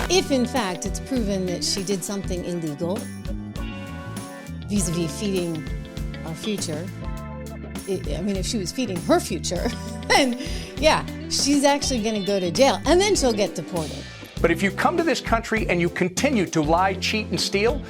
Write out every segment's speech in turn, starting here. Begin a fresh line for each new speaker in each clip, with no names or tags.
If, in fact, it's proven that she did something illegal vis-a-vis feeding our future, if she was feeding her future, then yeah, she's actually going to go to jail, and then she'll get deported.
But if you come to this country and you continue to lie, cheat, and steal,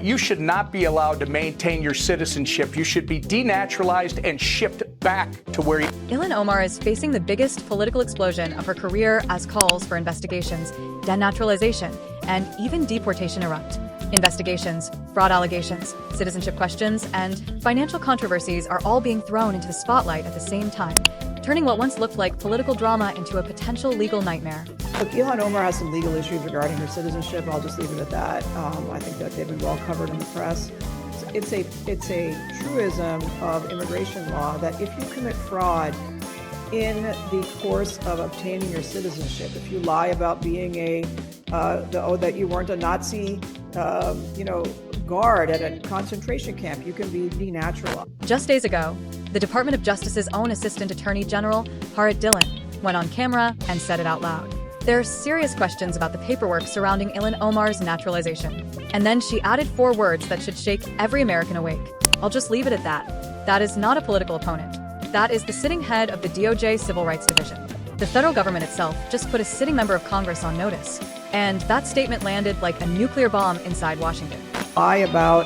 you should not be allowed to maintain your citizenship. You should be denaturalized and shipped back to where you...
Ilhan Omar is facing the biggest political explosion of her career as calls for investigations, denaturalization, and even deportation erupt. Investigations, fraud allegations, citizenship questions, and financial controversies are all being thrown into the spotlight at the same time, turning what once looked like political drama into a potential legal nightmare.
Look, Ilhan Omar has some legal issues regarding her citizenship. I'll just leave it at that. I think that they've been well covered in the press. It's a truism of immigration law that if you commit fraud in the course of obtaining your citizenship, if you lie about being that you weren't a Nazi, guard at a concentration camp, you can be denaturalized.
Just days ago, the Department of Justice's own Assistant Attorney General, Harriet Dillon, went on camera and said it out loud. There are serious questions about the paperwork surrounding Ilhan Omar's naturalization. And then she added 4 words that should shake every American awake. I'll just leave it at that. That is not a political opponent. That is the sitting head of the DOJ Civil Rights Division. The federal government itself just put a sitting member of Congress on notice. And that statement landed like a nuclear bomb inside Washington.
Lie about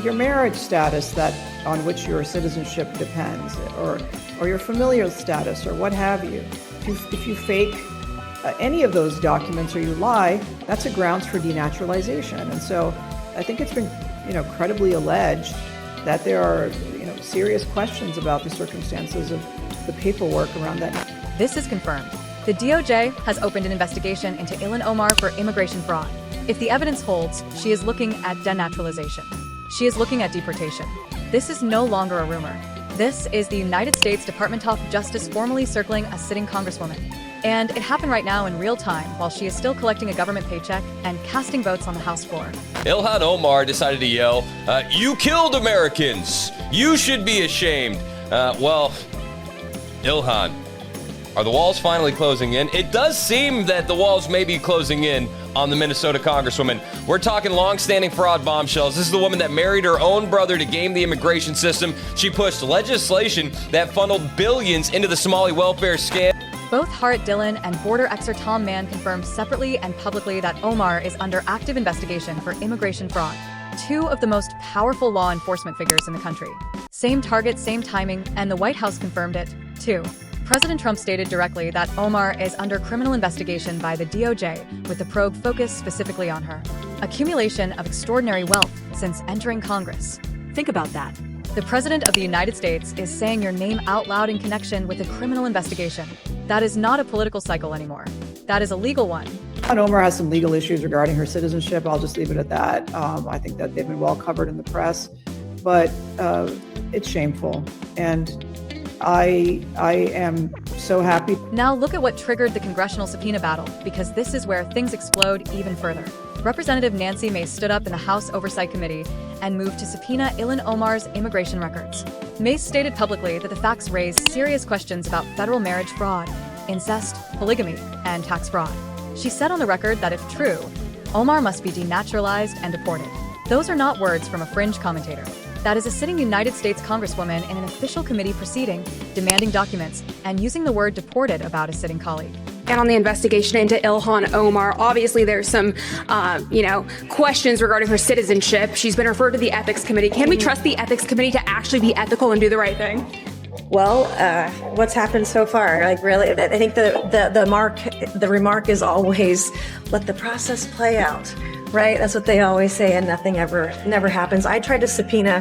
your marriage status on which your citizenship depends, or your familial status, or what have you. If you fake any of those documents or you lie, that's a grounds for denaturalization. And so I think it's been, credibly alleged that there are, serious questions about the circumstances of the paperwork around that.
This is confirmed. The DOJ has opened an investigation into Ilhan Omar for immigration fraud. If the evidence holds, she is looking at denaturalization. She is looking at deportation. This is no longer a rumor. This is the United States Department of Justice formally circling a sitting congresswoman. And it happened right now in real time while she is still collecting a government paycheck and casting votes on the House floor.
Ilhan Omar decided to yell, "You killed Americans! You should be ashamed!" Ilhan, are the walls finally closing in? It does seem that the walls may be closing in on the Minnesota congresswoman. We're talking long-standing fraud bombshells. This is the woman that married her own brother to game the immigration system. She pushed legislation that funneled billions into the Somali welfare scam.
Both Harriet Dillon and border Xer Tom Mann confirmed separately and publicly that Omar is under active investigation for immigration fraud. 2 of the most powerful law enforcement figures in the country. Same target, same timing, and the White House confirmed it, too. President Trump stated directly that Omar is under criminal investigation by the DOJ, with the probe focused specifically on her accumulation of extraordinary wealth since entering Congress. Think about that. The President of the United States is saying your name out loud in connection with a criminal investigation. That is not a political cycle anymore. That is a legal one.
Ilhan Omar has some legal issues regarding her citizenship. I'll just leave it at that. I think that they've been well covered in the press, but it's shameful. And I am so happy.
Now look at what triggered the congressional subpoena battle, because this is where things explode even further. Representative Nancy Mace stood up in the House Oversight Committee and moved to subpoena Ilhan Omar's immigration records. Mace stated publicly that the facts raise serious questions about federal marriage fraud, incest, polygamy, and tax fraud. She said on the record that if true, Omar must be denaturalized and deported. Those are not words from a fringe commentator. That is a sitting United States Congresswoman in an official committee proceeding, demanding documents, and using the word deported about a sitting colleague.
And on the investigation into Ilhan Omar, obviously there's some, questions regarding her citizenship. She's been referred to the Ethics Committee. Can we trust the Ethics Committee to actually be ethical and do the right thing?
Well, what's happened so far? Really, I think the remark is always let the process play out, right? That's what they always say, and nothing never happens. I tried to subpoena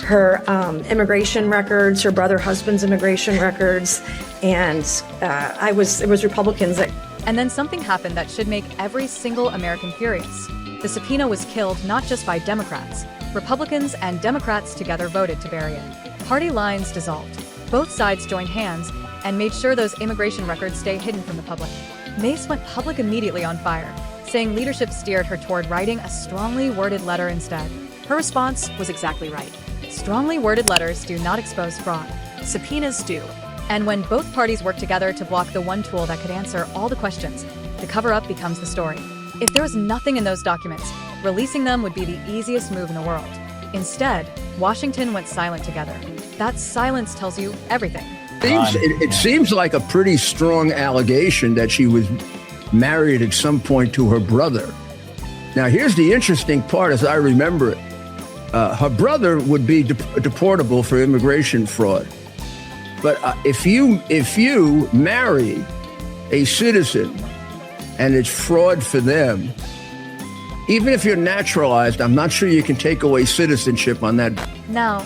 her immigration records, her husband's immigration records, and it was Republicans that.
And then something happened that should make every single American furious. The subpoena was killed not just by Democrats. Republicans and Democrats together voted to bury it. Party lines dissolved. Both sides joined hands and made sure those immigration records stay hidden from the public. Mace went public immediately on fire, saying leadership steered her toward writing a strongly worded letter instead. Her response was exactly right. Strongly worded letters do not expose fraud. Subpoenas do. And when both parties work together to block the one tool that could answer all the questions, the cover-up becomes the story. If there was nothing in those documents, releasing them would be the easiest move in the world. Instead, Washington went silent together. That silence tells you everything.
It seems like a pretty strong allegation that she was married at some point to her brother. Now, here's the interesting part, as I remember it. Her brother would be deportable for immigration fraud. But if you marry a citizen and it's fraud for them, even if you're naturalized, I'm not sure you can take away citizenship on that.
Now,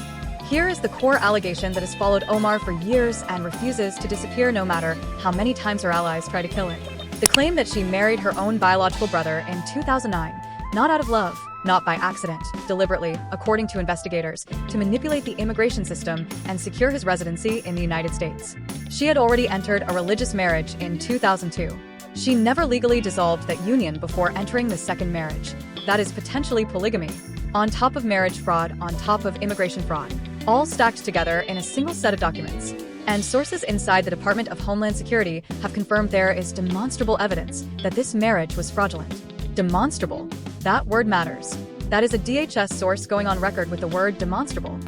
here is the core allegation that has followed Omar for years and refuses to disappear no matter how many times her allies try to kill it. The claim that she married her own biological brother in 2009, not out of love, not by accident, deliberately, according to investigators, to manipulate the immigration system and secure his residency in the United States. She had already entered a religious marriage in 2002. She never legally dissolved that union before entering the second marriage. That is potentially polygamy, on top of marriage fraud, on top of immigration fraud, all stacked together in a single set of documents. And sources inside the Department of Homeland Security have confirmed there is demonstrable evidence that this marriage was fraudulent. Demonstrable. That word matters. That is a DHS source going on record with the word demonstrable.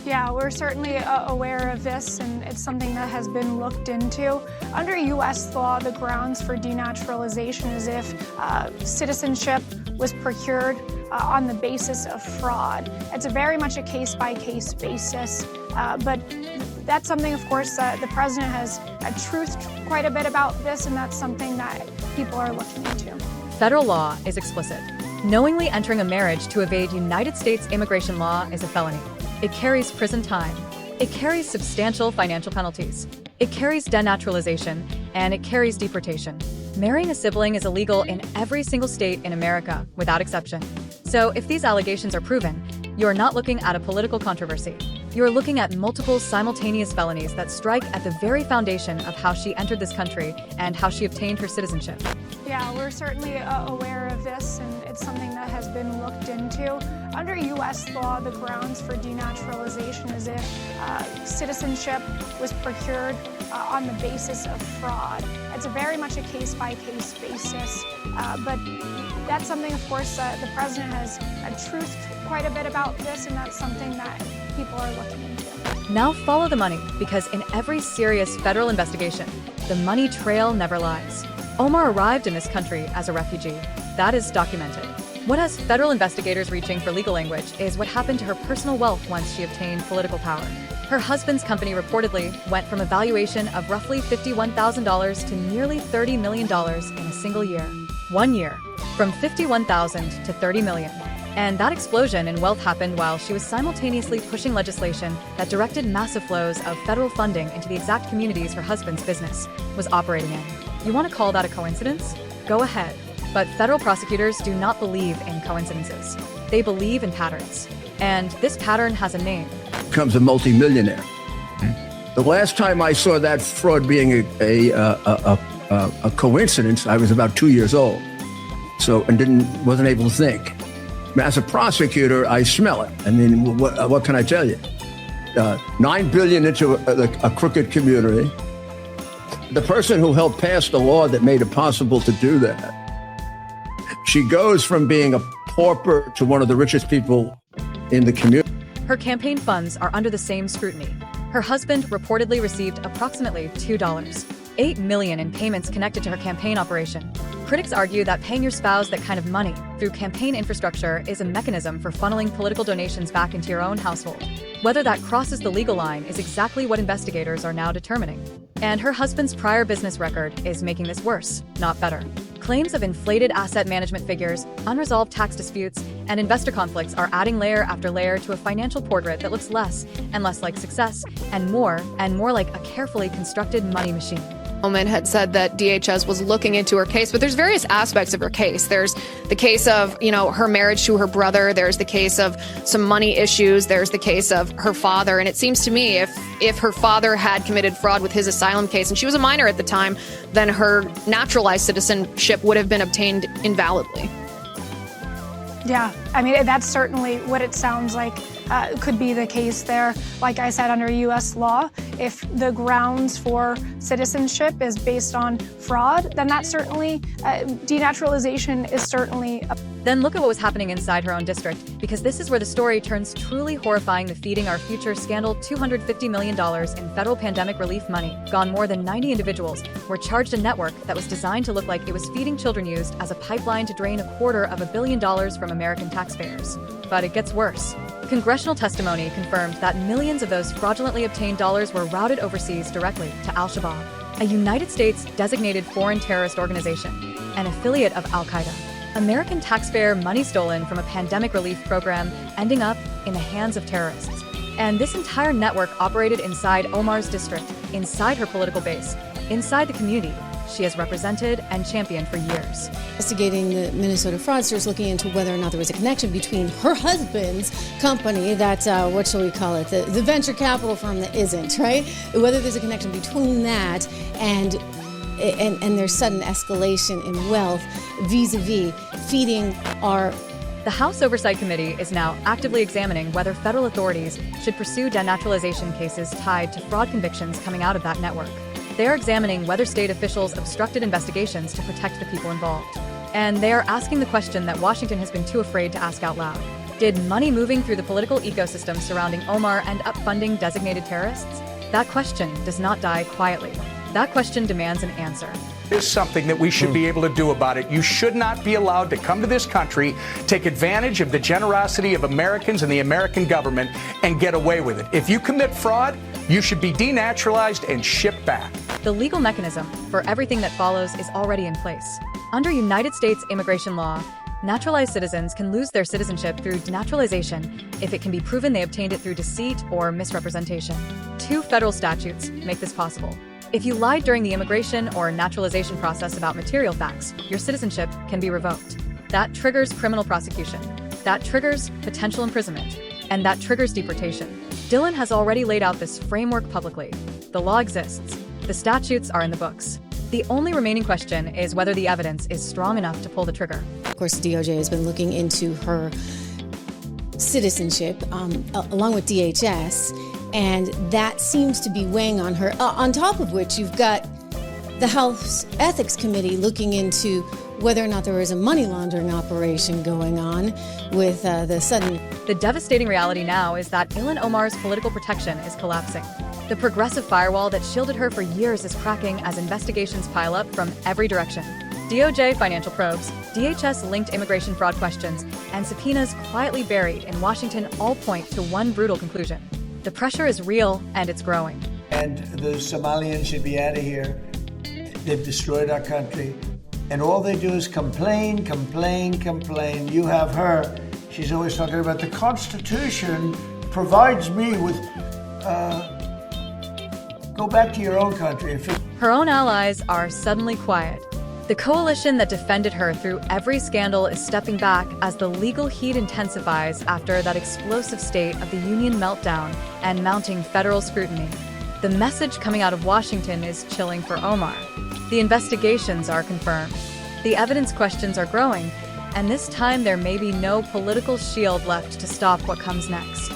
Yeah, we're certainly aware of this, and it's something that has been looked into. Under U.S. law, the grounds for denaturalization is if citizenship was procured on the basis of fraud. It's very much a case-by-case basis, but that's something, of course, the president has truthed quite a bit about this, and that's something that people are looking into.
Federal law is explicit. Knowingly entering a marriage to evade United States immigration law is a felony. It carries prison time. It carries substantial financial penalties. It carries denaturalization, and it carries deportation. Marrying a sibling is illegal in every single state in America, without exception. So if these allegations are proven, you are not looking at a political controversy. You are looking at multiple simultaneous felonies that strike at the very foundation of how she entered this country and how she obtained her citizenship.
Yeah, we're certainly aware of this, and it's something that has been looked into. Under U.S. law, the grounds for denaturalization is if citizenship was procured on the basis of fraud. It's very much a case-by-case basis, but that's something, of course, the president has truthed quite a bit about this, and that's something that people are looking into.
Now follow the money, because in every serious federal investigation, the money trail never lies. Omar arrived in this country as a refugee. That is documented. What has federal investigators reaching for legal language is what happened to her personal wealth once she obtained political power. Her husband's company reportedly went from a valuation of roughly $51,000 to nearly $30 million in a single year. 1 year, from $51,000 to $30 million. And that explosion in wealth happened while she was simultaneously pushing legislation that directed massive flows of federal funding into the exact communities her husband's business was operating in. You want to call that a coincidence? Go ahead. But federal prosecutors do not believe in coincidences. They believe in patterns. And this pattern has a name.
Becomes a multimillionaire. The last time I saw that fraud being a coincidence, I was about 2 years old. So, and wasn't able to think. As a prosecutor, I smell it. I mean, what can I tell you? $9 billion into a crooked community. The person who helped pass the law that made it possible to do that, she goes from being a pauper to one of the richest people in the community.
Her campaign funds are under the same scrutiny. Her husband reportedly received approximately $8 million in payments connected to her campaign operation. Critics argue that paying your spouse that kind of money through campaign infrastructure is a mechanism for funneling political donations back into your own household. Whether that crosses the legal line is exactly what investigators are now determining. And her husband's prior business record is making this worse, not better. Claims of inflated asset management figures, unresolved tax disputes, and investor conflicts are adding layer after layer to a financial portrait that looks less and less like success and more like a carefully constructed money machine.
Woman had said that DHS was looking into her case, but there's various aspects of her case. There's the case of, her marriage to her brother. There's the case of some money issues. There's the case of her father. And it seems to me if her father had committed fraud with his asylum case, and she was a minor at the time, then her naturalized citizenship would have been obtained invalidly.
Yeah, I mean, that's certainly what it sounds like could be the case there. Like I said, under U.S. law, if the grounds for citizenship is based on fraud, then that certainly, denaturalization is certainly
Then look at what was happening inside her own district, because this is where the story turns truly horrifying. The Feeding Our Future scandal. $250 million in federal pandemic relief money, gone. More than 90 individuals were charged. A network that was designed to look like it was feeding children used as a pipeline to drain $250 million from American taxpayers. But it gets worse. Congressional testimony confirmed that millions of those fraudulently obtained dollars were routed overseas directly to Al-Shabaab, a United States designated foreign terrorist organization, an affiliate of Al-Qaeda. American taxpayer money stolen from a pandemic relief program ending up in the hands of terrorists. And this entire network operated inside Omar's district, inside her political base, inside the community she has represented and championed for years.
Investigating the Minnesota fraudsters, looking into whether or not there was a connection between her husband's company, that's, what shall we call it, the venture capital firm that isn't, right? Whether there's a connection between that and their sudden escalation in wealth vis-a-vis feeding our...
The House Oversight Committee is now actively examining whether federal authorities should pursue denaturalization cases tied to fraud convictions coming out of that network. They are examining whether state officials obstructed investigations to protect the people involved. And they are asking the question that Washington has been too afraid to ask out loud. Did money moving through the political ecosystem surrounding Omar end up funding designated terrorists? That question does not die quietly. That question demands an answer.
There's something that we should be able to do about it. You should not be allowed to come to this country, take advantage of the generosity of Americans and the American government, and get away with it. If you commit fraud, you should be denaturalized and shipped back.
The legal mechanism for everything that follows is already in place. Under United States immigration law, naturalized citizens can lose their citizenship through denaturalization if it can be proven they obtained it through deceit or misrepresentation. 2 federal statutes make this possible. If you lied during the immigration or naturalization process about material facts, your citizenship can be revoked. That triggers criminal prosecution. That triggers potential imprisonment. And that triggers deportation. Dylan has already laid out this framework publicly. The law exists. The statutes are in the books. The only remaining question is whether the evidence is strong enough to pull the trigger.
Of course, the DOJ has been looking into her citizenship, along with DHS, and that seems to be weighing on her. On top of which, you've got the House Ethics Committee looking into whether or not there was a money laundering operation going on with the sudden...
The devastating reality now is that Ilhan Omar's political protection is collapsing. The progressive firewall that shielded her for years is cracking as investigations pile up from every direction. DOJ financial probes, DHS-linked immigration fraud questions, and subpoenas quietly buried in Washington all point to one brutal conclusion. The pressure is real, and it's growing.
And the Somalians should be out of here. They've destroyed our country. And all they do is complain, complain, complain. You have her. She's always talking about the Constitution provides me with... go back to your own country.
Her own allies are suddenly quiet. The coalition that defended her through every scandal is stepping back as the legal heat intensifies after that explosive State of the Union meltdown and mounting federal scrutiny. The message coming out of Washington is chilling for Omar. The investigations are confirmed. The evidence questions are growing, and this time there may be no political shield left to stop what comes next.